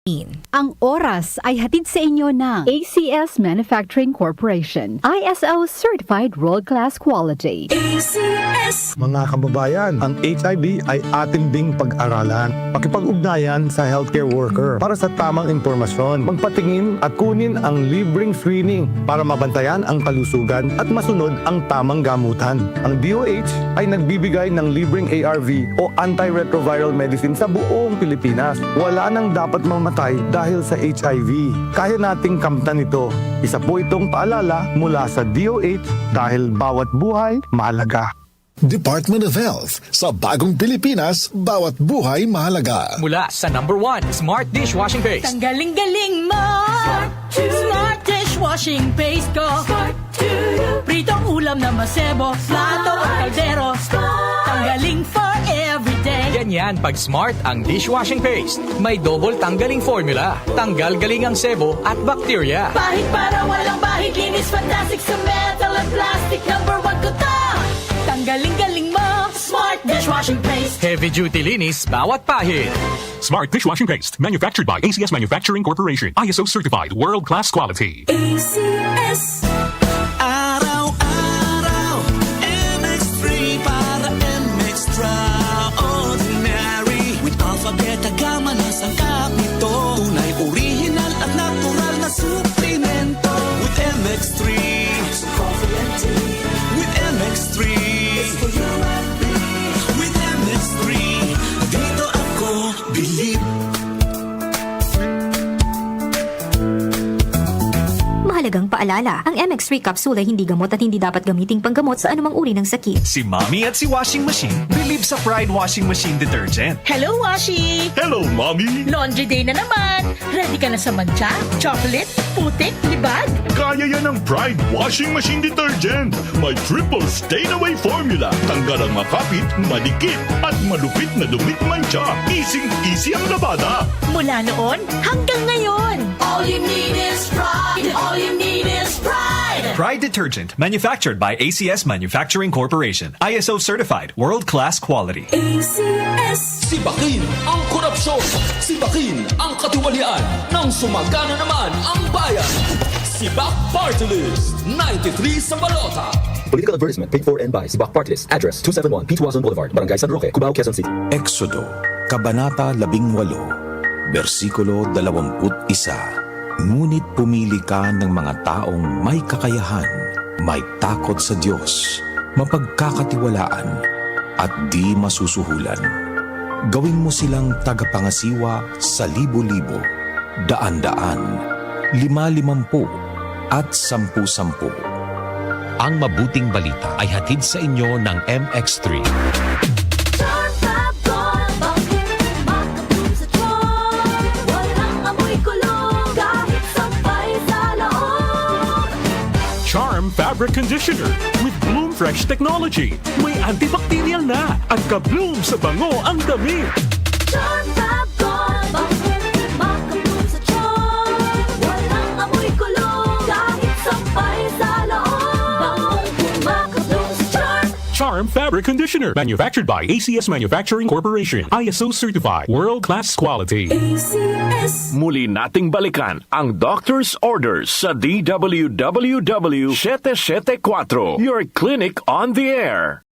Ang oras ay hatid sa inyo ng ACS Manufacturing Corporation, ISO Certified World-Class Quality. ACS. Mga kababayan, ang HIV ay ating ding pag-aralan. Pakipag-ugnayan sa healthcare worker para sa tamang impormasyon. Magpatingin at kunin ang libreng screening para mabantayan ang kalusugan at masunod ang tamang gamutan. Ang DOH ay nagbibigay ng libreng ARV o antiretroviral medicine sa buong Pilipinas. Wala nang dapat mamatay dahil sa HIV. Kaya nating kamtan ito. Isa po itong paalala mula sa DOH dahil bawat buhay mahalaga. Department of Health. Sa bagong Pilipinas, bawat buhay mahalaga. Mula sa #1 Smart Dishwashing Paste. Tanggaling-galing mo. Smart dishwashing paste ko. Pritong ulam na masebo. Plato o kaldero. Tanggaling for everyday. Ganyan pag Smart ang dishwashing paste. May double tanggaling formula. Tanggal galing ang sebo at bakterya. Bahid para walang bahid. Linis fantastic sa metal at plastic. #1 ko to. Tanggaling-galing mo. Smart dishwashing paste. Heavy duty linis bawat pahid. Smart Dishwashing Paste, manufactured by ACS Manufacturing Corporation. ISO certified, world-class quality. ACS. Araw-araw, MX3 para MX-Traordinary. With alpha, beta, gamma na sangkap nito. Tunay, original at natural na suplemento. With MX3, it's coffee and tea. With MX3, it's for you and me. With MX3, dito ako believe. Mahalagang paalala, ang MX3 capsule ay hindi gamot at hindi dapat gamiting panggamot sa anumang uri ng sakit. Si Mommy at si Washing Machine believe sa Pride Washing Machine Detergent. Hello, Washi! Hello, Mommy! Laundry day na naman! Ready ka na sa mancha, chocolate, putik, libag? Kaya yan ang Pride Washing Machine Detergent. May triple stain-away formula. Tanggal ang makapit, madikit, at malupit na dumit mancha. Easy ang labada. Mula noon hanggang ngayon. All you need is pride. All you need is pride. Pride Detergent, manufactured by ACS Manufacturing Corporation. ISO certified, world-class quality. ACS. Sibakin ang korupsyon. Sibakin ang katiwalian. Nang sumagana naman ang bayan. Sibak Party List. 93 sa balota. Political advertisement paid for and by Sibak Party List. Address 271 P. Tuazon Boulevard, Barangay San Roque, Cubao, Quezon City. Exodo, Kabanata 18, versikulo 21. Ngunit pumili ka ng mga taong may kakayahan, may takot sa Diyos, mapagkakatiwalaan, at di masusuhulan. Gawin mo silang tagapangasiwa sa libo-libo, daan-daan, 5-50, at 10-10. Ang mabuting balita ay hatid sa inyo ng MX3. Charm Fabric Conditioner with Bloom Fresh Technology. May antibacterial na at ka-bloom sa bango ang damit. Charm Fab Gold. Bakit makabloom sa charm? Walang amoy kulong. Kahit sampay sa loob. Makabloom sa charm. Charm Fabric Conditioner, manufactured by ACS Manufacturing Corporation. ISO certified, world-class quality. ACS. Muli nating balikan ang doctor's orders sa DWWW 774, your clinic on the air.